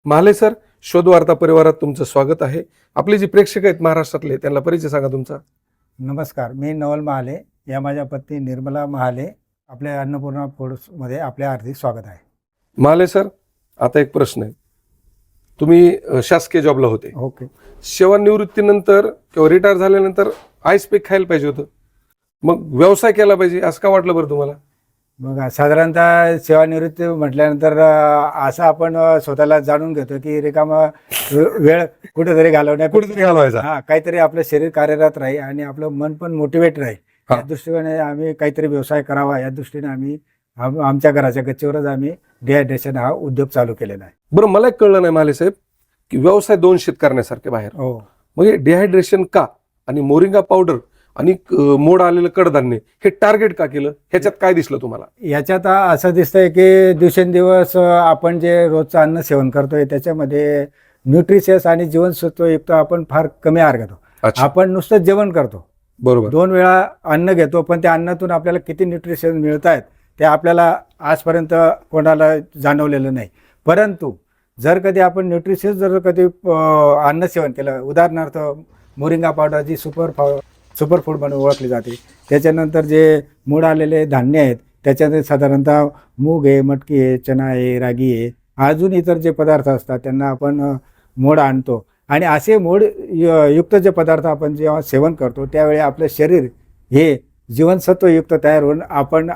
Mahale sir, शोध वार्ता परिवारात तुमचं स्वागत आहे. आपले जे प्रेक्षक आहेत महाराष्ट्रातले त्यांना परिचय सांगा तुमचा. नमस्कार, मी नवल महाले, या माझ्या पत्नी निर्मला महाले. आपल्या अन्नपूर्णा फूड्समध्ये आपले हार्दिक स्वागत आहे. महाले सर, आता एक प्रश्न आहे. तुम्ही शासकीय जॉबला होते. ओके. सेवानिवृत्तीनंतर किंवा रिटायर झाल्यानंतर आईस पीक खायला पाहिजे होतं, मग व्यवसाय केला पाहिजे असं का वाटलं बरं तुम्हाला? मग साधारणतः सेवानिवृत्ती म्हटल्यानंतर असं आपण स्वतःला जाणून घेतो की रिकामा वेळ कुठेतरी कुठेतरी घालवायचा. हा, काहीतरी आपलं शरीर कार्यरत राहील आणि आपलं मन पण मोटिवेट राहील, हा. या दृष्टीने आम्ही काहीतरी व्यवसाय करावा, या दृष्टीने आमही आमच्या घराच्या गच्चीवरच आम्ही डिहायड्रेशन हा उद्योग चालू केलेला आहे. बरं, मला एक कळलं नाही महाले साहेब की व्यवसाय दोन शेत करण्यासारखे बाहेर, हो. मग हे डिहायड्रेशन का आणि मोरिंगा पावडर आणि मोड आलेलं कडधान्य हे टार्गेट का केलं? ह्याच्यात काय दिसलं तुम्हाला? याच्यात असं दिसतंय की दिवसेंदिवस आपण जे रोजचं अन्न सेवन करतोय त्याच्यामध्ये न्यूट्रिशियस आणि जीवनसत्वयुक्त आपण फार कमी आहार घेतो. अच्छा, आपण नुसतं जेवण करतो, बरोबर. 2 वेळा अन्न घेतो, पण त्या अन्नातून आपल्याला किती न्यूट्रिशन मिळत आहेत ते आपल्याला आजपर्यंत कोणाला जाणवलेलं नाही. परंतु जर कधी आपण न्यूट्रिशियस जर कधी अन्न सेवन केलं, उदाहरणार्थ मोरिंगा पावडर जी सुपरफूड म्हणून ओळखली जाते, त्याच्यानंतर जे मूड आलेले धान्य आहेत त्याच्यामध्ये साधारणतः मूग आहे, मटकी आहे, चणा आहे, रागी आहे, अजून इतर जे पदार्थ असतात त्यांना आपण मोड आणतो आणि असे मोड युक्त जे पदार्थ आपण जेव्हा सेवन करतो त्यावेळी आपलं शरीर हे जीवनसत्वयुक्त तयार होऊन आपण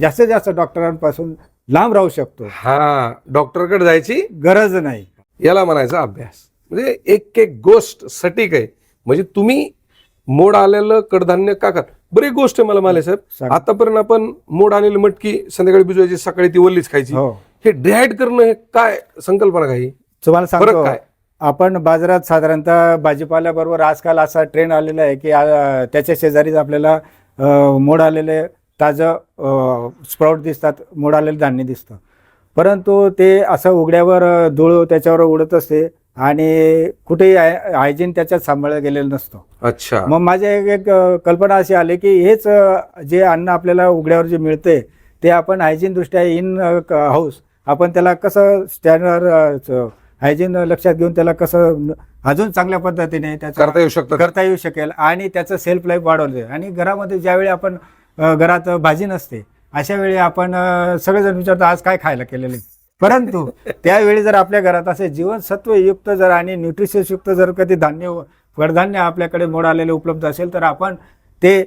जास्तीत जास्त डॉक्टरांपासून लांब राहू शकतो. हा, डॉक्टरकडे जायची गरज नाही. याला म्हणायचा अभ्यास. म्हणजे एक एक गोष्ट सटीक आहे. म्हणजे तुम्ही मोड आलेलं कडधान्य का खात? बरी एक गोष्ट आहे मला माले साहेब, आतापर्यंत आपण मोड आलेली मटकी संध्याकाळी भिजवायची, सकाळी ती वल्लीच खायची. हो. हे डिहाइड करणं हे काय संकल्पना काही? तुम्हाला फरक सांगतो, काय? आपण बाजारात साधारणतः भाजीपाल्याबरोबर आजकाल असा ट्रेंड आलेला आहे की त्याच्या शेजारीच आपल्याला मोड आलेले ताजं स्प्राउट दिसतात, मोड आलेलं धान्य दिसतं, परंतु ते असं उघड्यावर धूळ त्याच्यावर उडत असते आणि कुठेही हायजीन त्याच्यात सांभाळलं गेलेलं नसतं. अच्छा, मग माझ्या एक कल्पना अशी आली की हेच जे अन्न आपल्याला उघड्यावर जे मिळते ते आपण हायजीन दृष्ट्या इन हाऊस आपण त्याला कसं स्टँडर्ड हायजीन लक्षात घेऊन त्याला कसं अजून चांगल्या पद्धतीने त्याचं करता येऊ शकेल आणि त्याचं सेल्फ लाईफ वाढवलं. आणि घरामध्ये ज्यावेळी आपण घरात भाजी नसते अशा वेळी आपण सगळेजण विचारतो आज काय खायला केलेलं आहे, परंतु त्यावेळी जर आपल्या घरात असे जीवनसत्वयुक्त जर आणि न्यूट्रिशियसयुक्त जर कधी कडधान्य आपल्याकडे मोड आलेले उपलब्ध असेल तर आपण ते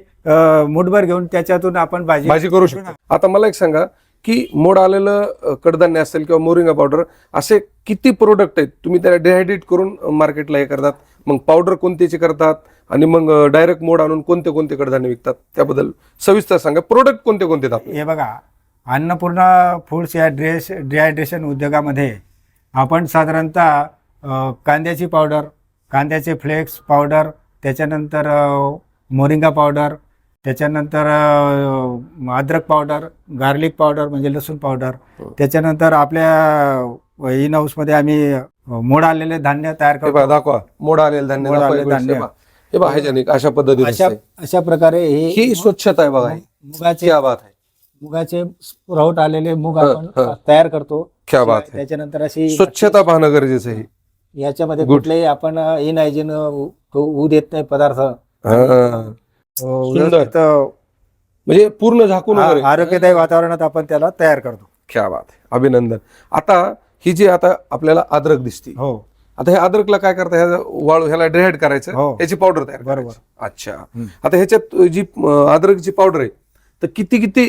मुठभर घेऊन त्याच्यातून आपण भाजी करू शकतो. आता मला एक सांगा की मोड आलेलं कडधान्य असेल किंवा मोरिंगा पावडर असे किती प्रोडक्ट आहेत तुम्ही त्याला डिहायड्रेट करून मार्केटला हे करतात? मग पावडर कोणत्याची करतात आणि मग डायरेक्ट मोड आणून कोणते कोणते कडधान्य विकतात त्याबद्दल सविस्तर सांगा. प्रोडक्ट कोणते कोणते आहेत? हे बघा, अन्नपूर्णा फूड्स या डिहायड्रेशन उद्योगामध्ये आपण साधारणतः कांद्याची पावडर, कांद्याचे फ्लेक्स पावडर, त्याच्यानंतर मोरिंगा पावडर, त्याच्यानंतर अद्रक पावडर, गार्लिक पावडर म्हणजे लसूण पावडर, त्याच्यानंतर आपल्या इन हाऊसमध्ये आम्ही मोड आलेले धान्य तयार करतो. दाखवा मोड आलेले धान्य. हे बघा, हायजेनिक अशा पद्धतीने अशा प्रकारे ही स्वच्छता आहे बघा. मुगाचे मुगाचे स्प्राउट आलेले मूग आपण तयार करतो. क्या बात आहे. त्याच्यानंतर अशी स्वच्छता पाहणं गरजेचं आहे. याच्यामध्ये कुठलेही आपण इन हायजीन होऊ देत नाही पदार्थ. म्हणजे पूर्ण झाकून आरोग्यदायी वातावरणात आपण त्याला तयार करतो. क्या बात आहे, अभिनंदन. आता ही जी आता आपल्याला अद्रक दिसते, हो, आता हे अद्रकला काय करता? वाळू ह्याला डिहाइड करायचं, हो, याची पावडर तयार बरोबर. अच्छा, आता ह्याच्यात जी अद्रकची पावडर आहे तर किती किती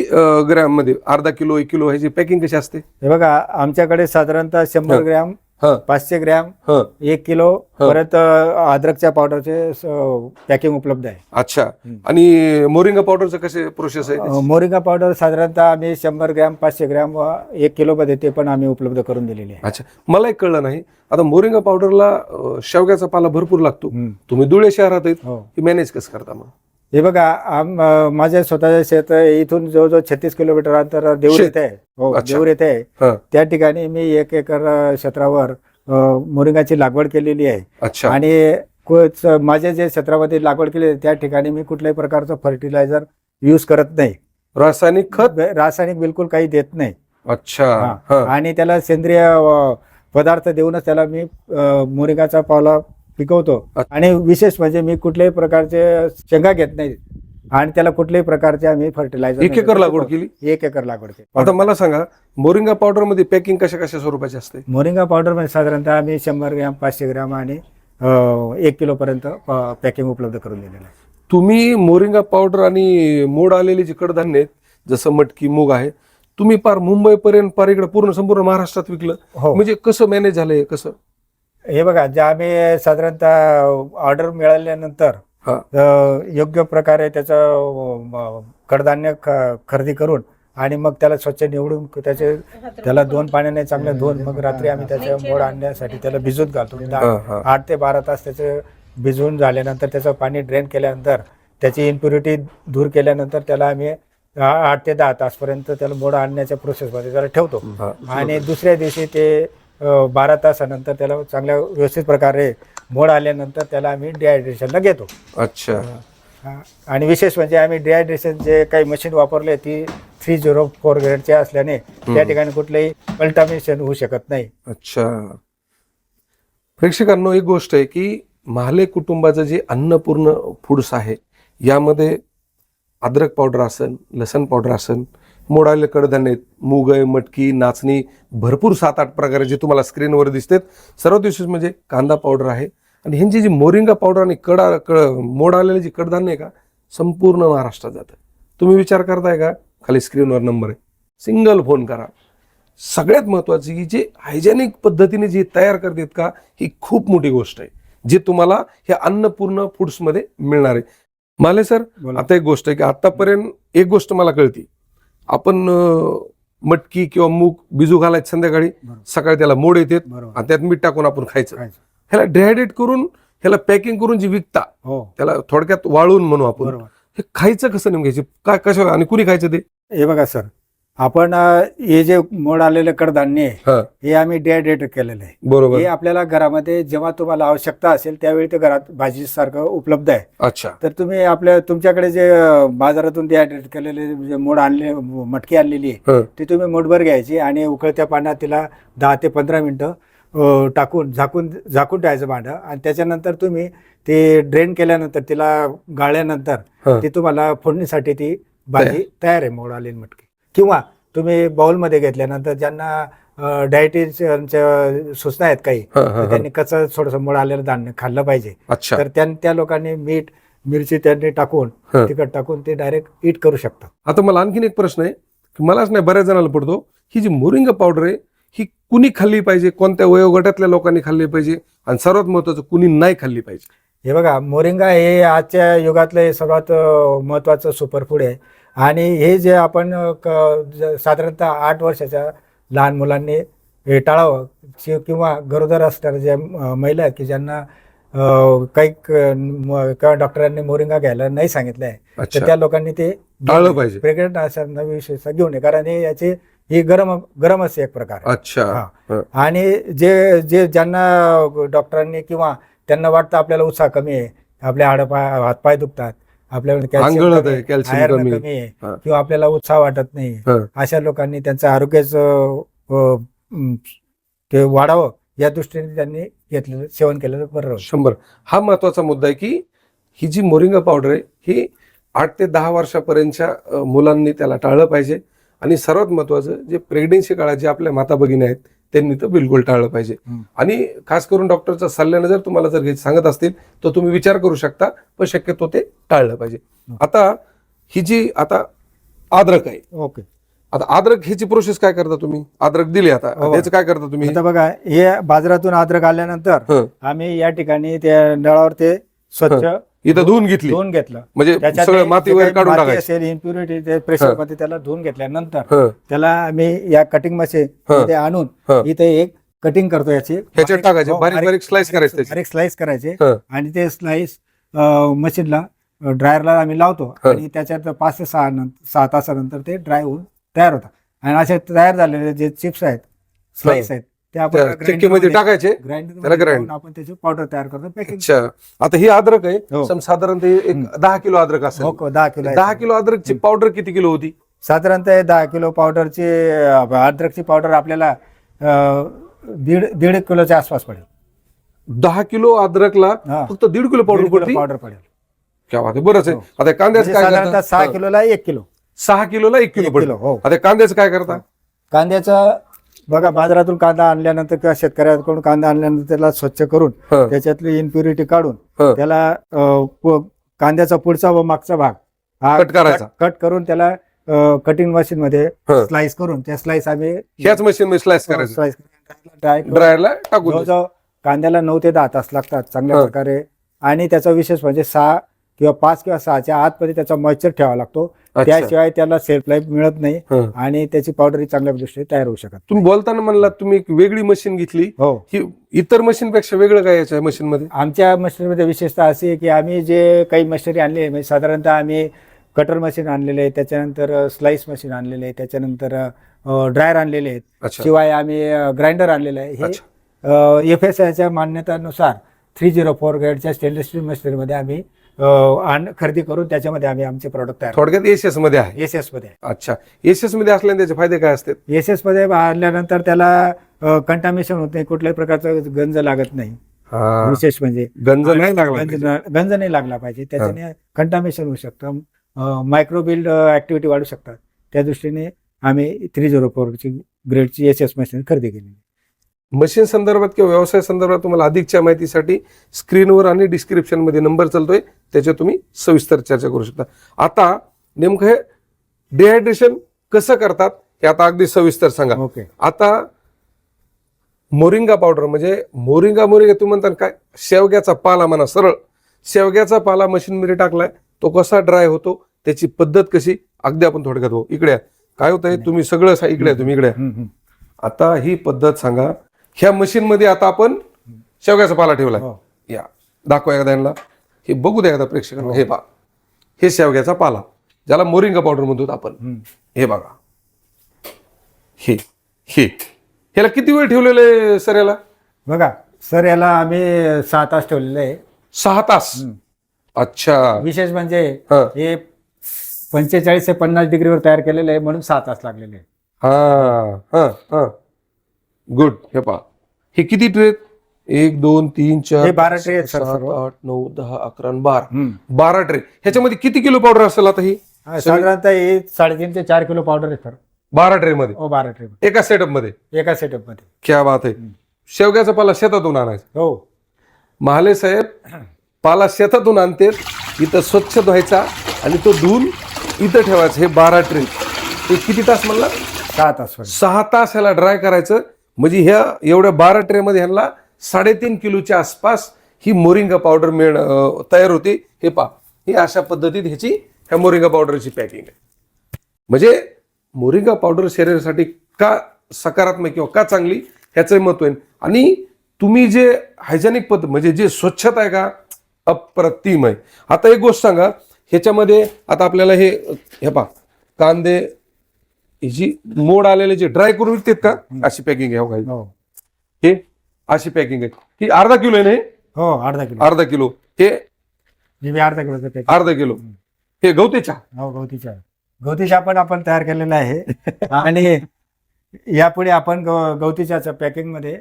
ग्रॅम मध्ये? अर्धा किलो, 1 किलो ह्याची पॅकिंग कशी असते? हे बघा, आमच्याकडे साधारणतः 100 ग्रॅम, 500 ग्रॅम, 1 किलो परत अद्रकच्या पावडरचे पॅकिंग उपलब्ध आहे. अच्छा, आणि मोरिंगा पावडरचं कसे प्रोसेस आहे? मोरिंगा पावडर साधारणतः आम्ही 100 ग्रॅम, 500 ग्रॅम, 1 किलो मध्ये ते पण आम्ही उपलब्ध करून दिलेले आहे. अच्छा, मला एक कळलं नाही, आता मोरिंगा पावडरला शेवग्याचा पाला भरपूर लागतो, तुम्ही धुळे शहरात आहेत, ही मॅनेज कसं करता? मग हे बघा, माझ्या स्वतःच्या शेत इथून जवळजवळ 36 किलोमीटर अंतर देऊर येथे आहे. हो, देऊर येथे आहे. त्या ठिकाणी मी 1 एकर क्षेत्रावर मोरिंगाची लागवड केलेली आहे. अच्छा, आणि माझ्या जे क्षेत्रामध्ये लागवड केली त्या ठिकाणी मी कुठल्याही प्रकारचं फर्टिलायझर यूज करत नाही. रासायनिक खत, रासायनिक बिलकुल काही देत नाही. अच्छा, आणि त्याला सेंद्रिय पदार्थ देऊनच त्याला मी मोरिंगाचा पावला पिकवतो. आणि विशेष म्हणजे मी कुठल्याही प्रकारचे शेंगा घेत नाही आणि त्याला कुठल्याही प्रकारचे आम्ही फर्टिलायझर 1 एकर लागवड केली. 1 एकर लागवड केली. आता मला सांगा, मोरिंगा पावडर मध्ये पॅकिंग कशा कशा स्वरूपाची असते? मोरिंगा पावडर मध्ये साधारणतः आम्ही 100 ग्रॅम, 500 ग्रॅम आणि 1 किलो पर्यंत पॅकिंग उपलब्ध करून दिलेलं आहे. तुम्ही मोरिंगा पावडर आणि मोड आलेली जी कडधान्य आहेत, जसं मटकी, मूग आहे, तुम्ही पार मुंबईपर्यंत, पार इकडे संपूर्ण महाराष्ट्रात विकलं. हो. म्हणजे कसं मॅनेज झालंय? कसं? हे बघा, जे आम्ही साधारणतः ऑर्डर मिळाल्यानंतर हा. योग्य प्रकारे त्याचं कडधान्य खरेदी करून आणि मग त्याला स्वच्छ निवडून त्याला 2 पाण्याने चांगलं धुवून मग रात्री आम्ही त्याचे मोड आणण्यासाठी त्याला भिजवत घालतो. 8 ते 12 तास त्याचं भिजवून झाल्यानंतर त्याचं पाणी ड्रेन केल्यानंतर त्याची इम्प्युरिटी दूर केल्यानंतर त्याला आम्ही 8 ते 10 तासपर्यंत त्याला मोड आणण्याच्या प्रोसेसमध्ये त्याला ठेवतो. आणि दुसऱ्या दिवशी ते 12 तासानंतर त्याला चांगल्या व्यवस्थित प्रकारे मोड आल्यानंतर त्याला आम्ही डिहायड्रेशनला घेतो. अच्छा. आणि विशेष म्हणजे आम्ही डिहायड्रेशन जे काही मशीन वापरले ती 304 ग्रेडचे असल्याने त्या ठिकाणी कुठलंही कल्टामिनेशन होऊ शकत नाही. अच्छा. प्रेक्षकांनो, एक गोष्ट आहे की महाले कुटुंबाचं जे अन्नपूर्ण फूड्स आहे, यामध्ये अद्रक पावडर असेल, लसण पावडर असेल, मोड आलेले कडधान्य आहेत, मूग आहे, मटकी, नाचणी, भरपूर 7-8 प्रकारे जे तुम्हाला स्क्रीनवर दिसतात. सर्वात विशेष म्हणजे कांदा पावडर आहे. आणि ह्यांची जी मोरिंगा पावडर आणि मोड आलेले जे कडधान्य आहे का, संपूर्ण महाराष्ट्रात जातं. तुम्ही विचार करताय का? खाली स्क्रीनवर नंबर आहे, सिंगल फोन करा. सगळ्यात महत्वाची की जे हायजेनिक पद्धतीने जे तयार करतात का, ही खूप मोठी गोष्ट आहे, जे तुम्हाला ह्या अन्नपूर्ण फूड्समध्ये मिळणार आहे. माले सर, आता एक गोष्ट आहे की आतापर्यंत एक गोष्ट मला कळती, आपण मटकी किंवा मूग भिजू घालायचं संध्याकाळी, सकाळी त्याला मोड येतात आणि त्यात मीठ टाकून आपण खायचं. ह्याला डिहायड्रेट करून, ह्याला पॅकिंग करून जी विकता, त्याला थोडक्यात वाळून म्हणू आपण, हे खायचं कसं नेमकं, काय कसं आणि कुणी खायचं ते? हे बघा सर, आपण हे जे मोड आलेलं कडधान्य आहे हे आम्ही डिहायड्रेट केलेलं आहे. बरोबर. हे आपल्याला घरामध्ये जेव्हा तुम्हाला आवश्यकता असेल त्यावेळी ते घरात भाजीसारखं उपलब्ध आहे. अच्छा. तर तुम्ही तुमच्याकडे जे बाजारातून डिहायड्रेट केलेले जे मोड आणले, मटकी आणलेली आहे, ती तुम्ही मोडभर घ्यायची आणि उकळत्या पाण्यात तिला 10 ते 15 मिनिटं टाकून झाकून ठेवायचं भांडं. आणि त्याच्यानंतर तुम्ही ते ड्रेन केल्यानंतर तिला गाळल्यानंतर ती तुम्हाला फोडणीसाठी ती भाजी तयार आहे, मोड आलेली मटकी. किंवा तुम्ही बाउलमध्ये घेतल्यानंतर ज्यांना डायटिशियनच्या सूचना आहेत काही, त्यांनी कच्चं थोडंसं मोड आलेलं धान्य खाल्लं पाहिजे. तर त्या लोकांनी मीठ, मिरची त्यांनी टाकून, तिखट टाकून ते डायरेक्ट ईट करू शकतात. आता मला आणखीन एक प्रश्न आहे, मलाच नाही बऱ्याच जणांना पडतो, ही जी मोरिंगा पावडर आहे ही कुणी खाल्ली पाहिजे, कोणत्या वयोगटातल्या लोकांनी खाल्ली पाहिजे, आणि सर्वात महत्वाचं कुणी नाही खाल्ली पाहिजे? हे बघा, मोरिंगा हे आजच्या युगातलं सर्वात महत्वाचं सुपरफूड आहे. आणि हे जे आपण साधारणतः 8 वर्षाच्या लहान मुलांनी हे टाळावं, किंवा गरोदर असणाऱ्या ज्या महिला आहेत की ज्यांना काही डॉक्टरांनी मोरिंगा घ्यायला नाही सांगितलं आहे, तर त्या लोकांनी ते टाळलं पाहिजे. प्रेग्नंट असताना विशेष घेऊ नये, कारण ही गरमच एक प्रकार. अच्छा. आणि जे ज्यांना डॉक्टरांनी किंवा त्यांना वाटतं आपल्याला उत्साह कमी आहे, आपल्या हातपाय दुखतात, आपल्याला कॅल्शियम कमी आहे, किंवा आपल्याला उत्साह वाटत नाही, अशा लोकांनी त्यांचं आरोग्याचं ते वाढावं या दृष्टीने त्यांनी सेवन केलेलं बरं. 100. हा महत्वाचा मुद्दा आहे की ही जी मोरिंगा पावडर आहे ही 8 ते 10 वर्षापर्यंतच्या मुलांनी त्याला टाळलं पाहिजे. आणि सर्वात महत्वाचं, जे प्रेग्नेन्सी काळात जे आपल्या माता भगिनी आहेत त्यांनी तर बिलकुल टाळलं पाहिजे. आणि खास करून डॉक्टरच्या सल्ल्याने जर तुम्हाला जर सांगत असतील तर तुम्ही विचार करू शकता, पण शक्यतो ते टाळलं पाहिजे. आता ही जी आता अद्रक आहे, ओके, आता अद्रक ह्याची प्रोसेस काय करता तुम्ही? अद्रक दिली, आता त्याचं काय करता तुम्ही? आता बघा, हे बाजारातून अद्रक आल्यानंतर आम्ही या ठिकाणी त्या नळावर ते स्वच्छ इथं धुवून घेतलं, म्हणजे सगळं माती वगैरे काढून टाकायचं, इम्प्युरिटी ते प्रेशर मध्ये त्याला धुवून घेतल्यानंतर त्याला आम्ही या कटिंग मशीन मध्ये आणून इथे एक कटिंग करतो, ह्याच्यात टाकायचे, बारीक स्लाइस करायचे, बारीक स्लाइस करायचे. आणि ते स्लाइस मशीनला ड्रायरला आम्ही लावतो आणि त्याच्यात 5 ते 6 तासानंतर ते ड्राय होऊन तयार होतात. आणि असे तयार झालेले जे चिप्स आहेत, स्लाइस आहेत, ते आपण चक्कीमध्ये टाकायचे, ग्राइंडर आपण त्याची पावडर तयार करतो, पॅकिंग. अच्छा. आता ही अद्रक आहे, साधारणतः एक 10 किलो अद्रक असेल. 10 किलो अद्रकची पावडर किती किलो होती? साधारणतः 10 किलो पावडरची अद्रकची पावडर आपल्याला दीड किलोच्या आसपास पडेल. 10 किलो अद्रकला हा. फक्त 1.5 किलो पावडर पडते. पावडर पडेल. क्या बात आहे, बरंच आहे. हो. आता कांद्याचं म्हणजे काय साधारणतः करता? 6 किलोला 1 किलो. 6 किलोला 1 किलो 1 पडते. किलो, हो. आता कांद्याचं काय करता? कांद्याचा बघा, बाजारातून कांदा आणल्यानंतर किंवा शेतकऱ्याकडून कांदा आणल्यानंतर त्याला स्वच्छ करून हं. त्याच्यातली इम्प्युरिटी काढून हं. त्याला कांद्याचा पुढचा व मागचा भाग हा कट करायचा. कट करून त्याला कटिंग मशीन मध्ये हं. स्लाइस करून त्या स्लाइस आम्ही ह्याच मशीन मध्ये स्लाइस करायचं, स्लाइस ड्राय ड्रायरला टाकून द्यायचं. जवळजवळ कांद्याला 9 ते 10 तास लागतात चांगल्या हं. प्रकारे. आणि त्याचा विशेष म्हणजे 6 किंवा 5 किंवा 6च्या आतमध्ये त्याचा मॉइश्चर ठेवावा लागतो. अच्छा. त्याशिवाय त्याला सेल्फ लाईफ मिळत नाही हं. आणि त्याची पावडर चांगल्या दृष्टीने तयार होऊ शकत. तुम्ही बोलताना म्हणला तुम्ही एक वेगळी मशीन घेतली, हो, ही इतर मशीन पेक्षा वेगळं काय याच्या मशीन मध्ये? आमच्या मशिनरीमध्ये विशेषतः अशी आहे की आम्ही जे काही मशिनरी आणली आहे, म्हणजे साधारणतः आम्ही कटर मशीन आणलेले आहे, त्याच्यानंतर स्लाइस मशीन आणलेले आहे, त्याच्यानंतर ड्रायर आणलेले आहेत, अच्छा. शिवाय आम्ही ग्राइंडर आणलेलं आहे. अच्छा. हे FSIच्या मान्यतानुसार 304 ग्रेडच्या स्टेनलेस स्टील मशिनरीमध्ये आम्ही खरेदी करून त्याच्यामध्ये आम्ही आमचे प्रोडक्ट तयार थोडक्यात एसएस मध्ये आहे. एसएस मध्ये. अच्छा, एसएस मध्ये असल्याने त्याचे फायदे काय असतात? एसएस मध्ये आणल्यानंतर त्याला कंटामिनेशन होत नाही, कुठल्याही प्रकारचा गंज लागत नाही. हा. विशेष म्हणजे गंज नाही लागला पाहिजे. गंज नाही लागला पाहिजे, त्याच्याने कंटामिनेशन होऊ शकतं, मायक्रोबिल ऍक्टिव्हिटी वाढू शकतात. त्या दृष्टीने आम्ही 304 ग्रेडची एसएस मशीन खरेदी केली. मशीन संदर्भात किंवा व्यवसाय संदर्भात तुम्हाला अधिकच्या माहितीसाठी स्क्रीनवर आणि डिस्क्रिप्शन मध्ये नंबर चालतोय, त्याच्यावर तुम्ही सविस्तर चर्चा करू शकता. आता नेमकं हे डिहायड्रेशन कसं करतात हे आता अगदी सविस्तर सांगा. ओके. आता मोरिंगा पावडर म्हणजे मोरिंगा तुम्ही म्हणता काय, शेवग्याचा पाला म्हणा, सरळ शेवग्याचा पाला मशीनमध्ये टाकलाय, तो कसा ड्राय होतो, त्याची पद्धत कशी, अगदी आपण थोडक्यात हो. इकडे या. काय होतंय, तुम्ही सगळं इकडे या, तुम्ही इकडे या. आता ही पद्धत सांगा. ह्या मशीन मध्ये आता आपण शेवग्याचा पाला ठेवलाय. हो. या दाखवा एकदा यांना, हे बघू द्या एकदा प्रेक्षकांना. हे पहा, हे शेवग्याचा पाला ज्याला मोरिंगा पावडर म्हणतो आपण. हे बघा, हे हे ह्याला किती वेळ ठेवलेलं आहे सर? याला बघा सर, याला आम्ही 6 तास ठेवलेलं आहे. 6 तास. अच्छा. विशेष म्हणजे हा. हे 45 ते 50 डिग्रीवर तयार केलेलं आहे, म्हणून 6 तास लागलेले आहे. हा हा हा गुड. हे पहा, हे किती ट्रे? 1 2 3 4 हे 12 ट्रे आहेत सर 7 सर्व. 8 9 10 11 12 12 ट्रे. ह्याच्यामध्ये किती किलो पावडर असेल आता ही? साधारणतः हे 3.5 ते 4 किलो पावडर आहे सर. 12 ट्रे मध्ये, 12 ट्रे एका सेटअप मध्ये. एका सेटअप मध्ये. क्या बात आहे. शेवग्याचा पाला शेतातून आणायचा. हो. महाले साहेब पाला शेतातून आणते, इथं स्वच्छ धुवायचा आणि तो धुवून इथं ठेवायचं. हे 12 ट्रे, हे किती तास म्हणला? 6 तास. 6 तास ह्याला ड्राय करायचं. म्हणजे ह्या एवढ्या 12 ट्रे मध्ये ह्यांना 3.5 किलोच्या आसपास ही मोरिंगा पावडर तयार होते. हे पहा, ही अशा पद्धतीत ह्याची ह्या मोरिंगा पावडरची पॅकिंग आहे. म्हणजे मोरिंगा पावडर शरीरासाठी का सकारात्मक किंवा का चांगली ह्याचं महत्व आहे. आणि तुम्ही जे हायजेनिक पद्धत म्हणजे जे स्वच्छता आहे का, अप्रतिम आहे. आता एक गोष्ट सांगा, ह्याच्यामध्ये आता आपल्याला हे पहा, कांदे जी मोड आलेले जे ड्राय करून विकतात का, अशी पॅकिंग आहे. हो. हे अशी पॅकिंग आहे. ही अर्धा किलो आहे ना? हे हो, अर्धा किलो. अर्धा किलो. हे अर्धा किलोचं पॅकेट. अर्धा किलो. हे गवतीच्या. हो, गवतीच्या पण आपण तयार केलेला आहे. आणि यापुढे आपण गवतीच्या पॅकिंग मध्ये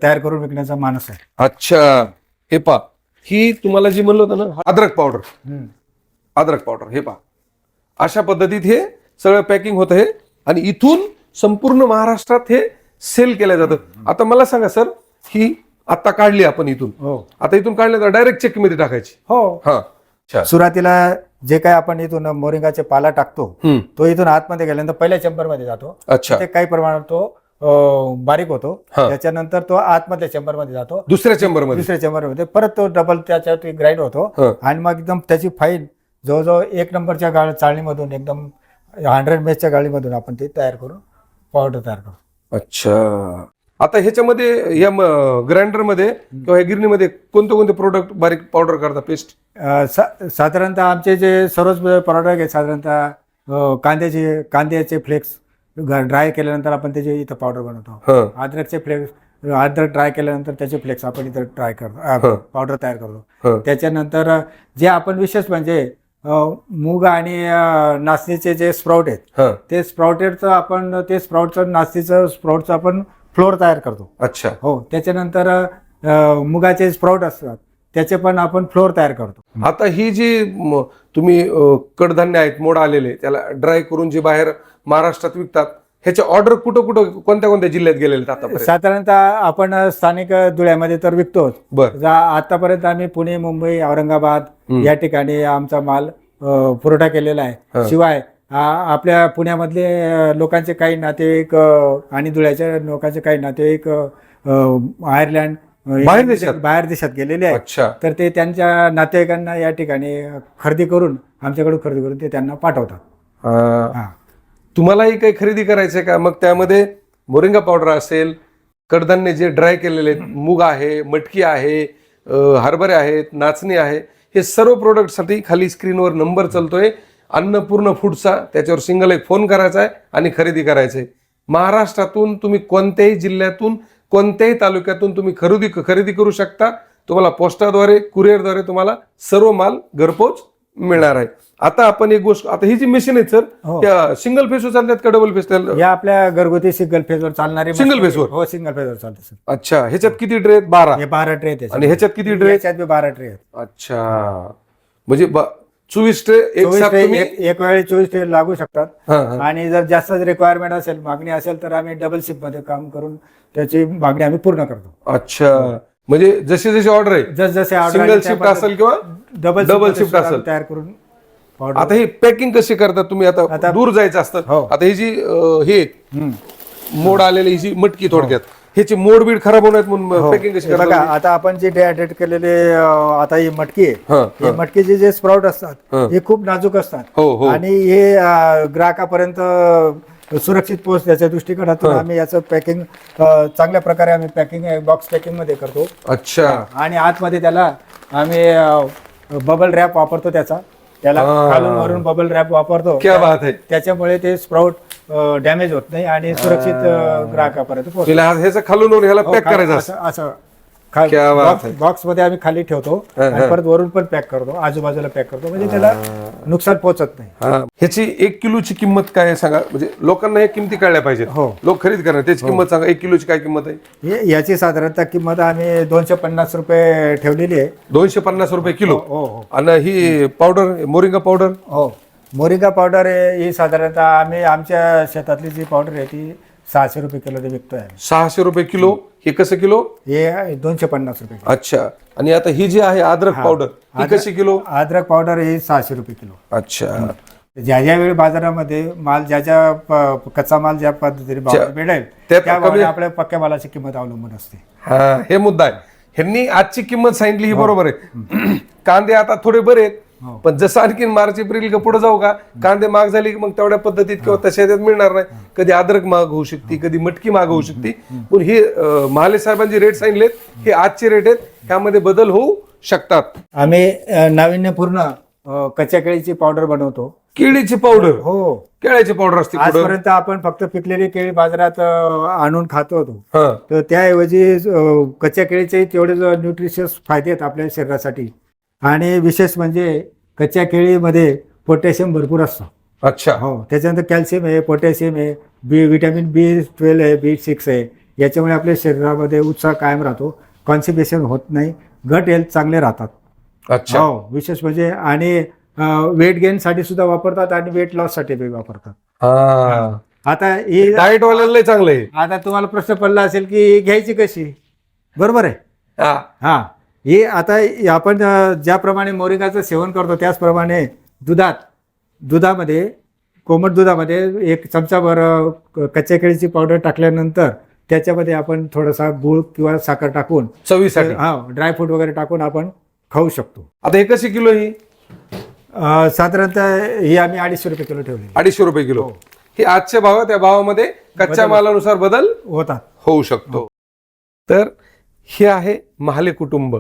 तयार करून विकण्याचा मानस आहे. अच्छा. हे पहा, ही तुम्हाला जी म्हणलं होतं ना, अद्रक पावडर. अद्रक पावडर हे पहा, अशा पद्धतीत हे सगळं पॅकिंग होतं. हे आणि इथून संपूर्ण महाराष्ट्रात हे सेल केलं जातं. आता मला सांगा सर, ही आता काढली आपण इथून. हो. आता इथून काढल्यानंतर डायरेक्ट चेक मध्ये टाकायची. हो. हा. अच्छा. सुरुवातीला जे काय आपण इथून मोरिंगाचे पाला टाकतो, तो इथून आतमध्ये गेल्यानंतर पहिल्या चेंबर मध्ये जातो. अच्छा. ते काही प्रमाणात तो बारीक होतो. हा. त्याच्यानंतर तो आतमधल्या चेंबर मध्ये जातो. दुसऱ्या चेंबर मध्ये परत तो डबल त्याच्यात ग्राइंड होतो. हा. आणि मग एकदम त्याची फाईन जवळजवळ 1 नंबरच्या चाळणीमधून, एकदम 100 मेसच्या गाळीमधून आपण ते तयार करून पावडर तयार करतो. अच्छा. आता ह्याच्यामध्ये या ग्राइंडर मध्ये किंवा या गिरणीमध्ये कोणते कोणते प्रोडक्ट बारीक पावडर करता, पेस्ट? साधारणतः आमचे जे सर्वच प्रोडक्ट आहेत, साधारणतः कांद्याचे फ्लेक्स ड्राय केल्यानंतर आपण त्याचे इथं पावडर बनवतो. अद्रकचे फ्लेक्स, अद्रक ड्राय केल्यानंतर त्याचे फ्लेक्स आपण इथं ड्राय करतो, पावडर तयार करतो. त्याच्यानंतर जे आपण विशेष म्हणजे मूग आणि नाचणीचे जे स्प्राउट आहेत, ते स्प्राउटचं नाचणीचं स्प्राउटचं आपण फ्लोअर तयार करतो. अच्छा. हो, त्याच्यानंतर मुगाचे स्प्राउट असतात त्याचे पण आपण फ्लोअर तयार करतो. आता ही जी तुम्ही कडधान्य आहेत मोड आलेले त्याला ड्राय करून जे बाहेर महाराष्ट्रात विकतात ह्याचे ऑर्डर कुठं कुठं कोणत्या कोणत्या जिल्ह्यात गेलेले आतापर्यंत? साधारणतः आपण स्थानिक धुळ्यामध्ये तर विकतोच. बर. आतापर्यंत आम्ही पुणे, मुंबई, औरंगाबाद या ठिकाणी आमचा माल पुरवठा केलेला आहे. शिवाय आपल्या पुण्यामधले लोकांचे काही नातेवाईक आणि धुळ्याच्या लोकांचे काही नातेवाईक आयर्लंड बाहेर देशात गेलेले आहेत. अच्छा. तर ते त्यांच्या नातेवाईकांना या ठिकाणी खरेदी करून आमच्याकडून खरेदी करून ते त्यांना पाठवतात. हा. तुम्हालाही काही खरेदी करायचंय का? मग त्यामध्ये मोरिंगा पावडर असेल, कडधान्य जे ड्राय केलेले आहेत, मूग आहे, मटकी आहे, हरभरे आहेत, नाचणी आहे, हे सर्व प्रोडक्टसाठी खाली स्क्रीनवर नंबर चालतोय अन्नपूर्ण फूडचा. त्याच्यावर सिंगल एक फोन करायचा आहे आणि खरेदी करायचं आहे. महाराष्ट्रातून तुम्ही कोणत्याही जिल्ह्यातून कोणत्याही तालुक्यातून तुम्ही खरेदी करू शकता. तुम्हाला पोस्टाद्वारे कुरिअरद्वारे तुम्हाला सर्व माल घरपोच मिळणार आहे. आता आपण एक गोष्ट, आता ही जी मशीन आहे सर त्या सिंगल फेसवर चालतात का डबल फेस? या आपल्या घरगुती सिंगल फेसवर चालणारे. सिंगल फेसवर? हो, सिंगल फेसवर चालते सर. अच्छा. ह्याच्यात किती ट्रे आहेत? 12. हे 12 ट्रे आहेत. आणि ह्याच्यात किती ट्रे? ह्याच्यात 12 ट्रे आहेत. अच्छा. म्हणजे 24 ट्रे एक वेळी 24 ट्रे लागू शकतात. आणि जर जास्त रिक्वायरमेंट असेल, मागणी असेल, तर आम्ही डबल शिफ्ट मध्ये काम करून त्याची मागणी आम्ही पूर्ण करतो. अच्छा. म्हणजे जसे जसे ऑर्डर आहे, जसे सिंगल शिफ्ट असेल किंवा डबल शिफ्ट असेल तयार करून. आता ही पॅकिंग कशी करतात तुम्ही? आता दूर जायचं असतं. आता ही जी हे मोड आलेली ही जी मटकी, थोडक्यात ह्याची मोड बीड खराब होण्यात म्हणून पॅकिंग कशी बघा, करतात? आता आपण जे डिहायड्रेट केलेले आता ही मटकी आहे, हे मटकीचे जे स्प्राउट असतात हे खूप नाजूक असतात. आणि हे ग्राहकापर्यंत सुरक्षित पोहोचण्याच्या दृष्टिकोनातून आम्ही याचं पॅकिंग चांगल्या प्रकारे आम्ही पॅकिंग बॉक्स पॅकिंग मध्ये करतो. अच्छा. आणि आतमध्ये त्याला आम्ही बबल रॅप वापरतो. त्याला खालून वरून बबल रॅप वापरतो. क्या बात आहे. त्याच्यामुळे ते स्प्राउट डॅमेज होत नाही आणि सुरक्षित ग्राहकापर्यंत पोहोचतो. ह्याचं खालून ह्याला पॅक करायचं असं बॉक्स मध्ये आम्ही खाली ठेवतो आणि परत वरून पण पॅक करतो, आजूबाजूला पॅक करतो, म्हणजे त्याला नुकसान पोहोचत नाही. ह्याची 1 किलोची किंमत काय आहे सांगा, म्हणजे लोकांना हे किमती कळल्या पाहिजेत. लोक खरेदी करणार त्याची किंमत सांगा. 1 किलोची काय किंमत आहे? याची साधारणतः किंमत आम्ही 250 रुपये ठेवलेली आहे. 250 रुपये किलो. आणि ही पावडर मोरिंगा पावडर? हो, मोरिंगा पावडर ही साधारणतः आम्ही आमच्या शेतातली जी पावडर आहे ती 600 रुपये किलो विकतोय. 600 रुपये किलो. हे कसं किलो? हे 250 रुपये. अच्छा. आणि आता ही जी आहे अद्रक पावडर ही कशी किलो? अद्रक पावडर ही 600 रुपये किलो. अच्छा. ज्या वेळी बाजारामध्ये माल कच्चा माल ज्या पद्धतीने मिळेल त्यामुळे आपल्या पक्क्या मालाची किंमत अवलंबून असते. हा, हे मुद्दा आहे. ह्यांनी आजची किंमत सांगितली ही बरोबर आहे. कांदे आता थोडे बरे आहेत, पण जसं आणखी मार्च एप्रिल का पुढे जाऊ का कांदे महाग झाले की मग तेवढ्या पद्धतीत किंवा तशा मिळणार नाही. कधी अद्रक महाग होऊ शकते, कधी मटकी महाग होऊ शकते. पण हे महाले साहेबांचे रेट सांगितलेत हे आजचे रेट आहेत, ह्यामध्ये बदल होऊ शकतात. आम्ही नाविन्यपूर्ण कच्च्या केळीची पावडर बनवतो. केळीची पावडर? हो, केळ्याची पावडर असते. आजपर्यंत आपण फक्त पिकलेली केळी बाजारात आणून खातो होतो, तर त्याऐवजी कच्च्या केळीचे तेवढे न्यूट्रिशियस फायदे आहेत आपल्या शरीरासाठी. आणि विशेष म्हणजे कच्च्या केळीमध्ये पोटॅशियम भरपूर असतं. अच्छा. हो, त्याच्यानंतर कॅल्शियम आहे, पोटॅशियम आहे, विटॅमिन B12 आहे, B6 आहे. याच्यामुळे आपल्या शरीरामध्ये उत्साह कायम राहतो, कॉन्स्टिपेशन होत नाही, गट हेल्थ चांगले राहतात. अच्छा. हो, विशेष म्हणजे. आणि वेट गेन साठी सुद्धा वापरतात आणि वेट लॉस साठी वापरतात. आता ही डाएट वाल्याला चांगलं आहे. आता तुम्हाला प्रश्न पडला असेल की घ्यायची कशी, बरोबर आहे. हा, हे आता आपण ज्याप्रमाणे मोरिंगाचं सेवन करतो त्याचप्रमाणे दुधामध्ये कोमट दुधामध्ये 1 चमचाभर कच्च्या केळीची पावडर टाकल्यानंतर त्याच्यामध्ये आपण थोडासा गूळ किंवा साखर टाकून चवीसाठी ड्रायफ्रूट वगैरे टाकून आपण खाऊ शकतो. आता हे कशी किलो? ही साधारणतः ही आम्ही 250 रुपये किलो ठेवली. 250 रुपये किलो. हे आजच्या भावात त्या भावामध्ये कच्च्या मालानुसार बदल होऊ शकतो. तर हे आहे महाले कुटुंब.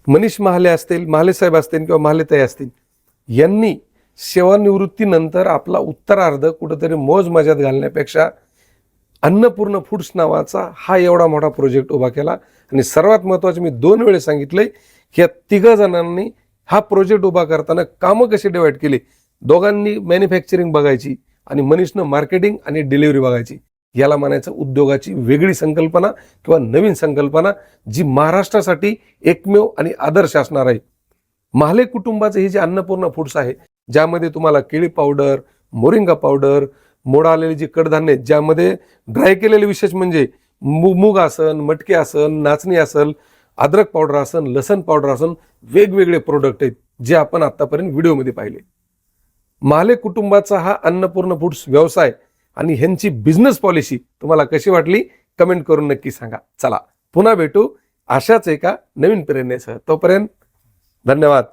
मनीष महाले असतील, महाले साहेब असतील किंवा महाले ताई असतील, यांनी सेवानिवृत्तीनंतर आपला उत्तरार्ध कुठेतरी मोज मजात घालण्यापेक्षा अन्नपूर्ण फूड्स नावाचा हा एवढा मोठा प्रोजेक्ट उभा केला. आणि सर्वात महत्त्वाचे मी 2 वेळेस सांगितलंय की या 3 जणांनी हा प्रोजेक्ट उभा करताना कामं कशी डिवाइड केली. दोघांनी मॅन्युफॅक्चरिंग बघायची आणि मनीषनं मार्केटिंग आणि डिलिव्हरी बघायची. याला म्हणायचं उद्योगाची वेगळी संकल्पना किंवा नवीन संकल्पना, जी महाराष्ट्रासाठी एकमेव आणि आदर्श असणार आहे. महाले कुटुंबाचे हे जे अन्नपूर्णा फूड्स आहे, ज्यामध्ये तुम्हाला केळी पावडर, मोरिंगा पावडर, मोड आलेले जे कडधान्य आहेत, ज्यामध्ये ड्राय केलेले विशेष म्हणजे मूग आसन, मटके आसन, नाचणी असल, अद्रक पावडर आसन, लसण पावडर आसन, वेगवेगळे प्रोडक्ट आहेत जे आपण आतापर्यंत व्हिडिओमध्ये पाहिले. महाले कुटुंबाचा हा अन्नपूर्णा फूड्स व्यवसाय आणि ह्यांची बिझनेस पॉलिसी तुम्हाला कशी वाटली कमेंट करून नक्की सांगा. चला पुन्हा भेटू अशाच एका नवीन प्रेरणेसह. तोपर्यंत धन्यवाद.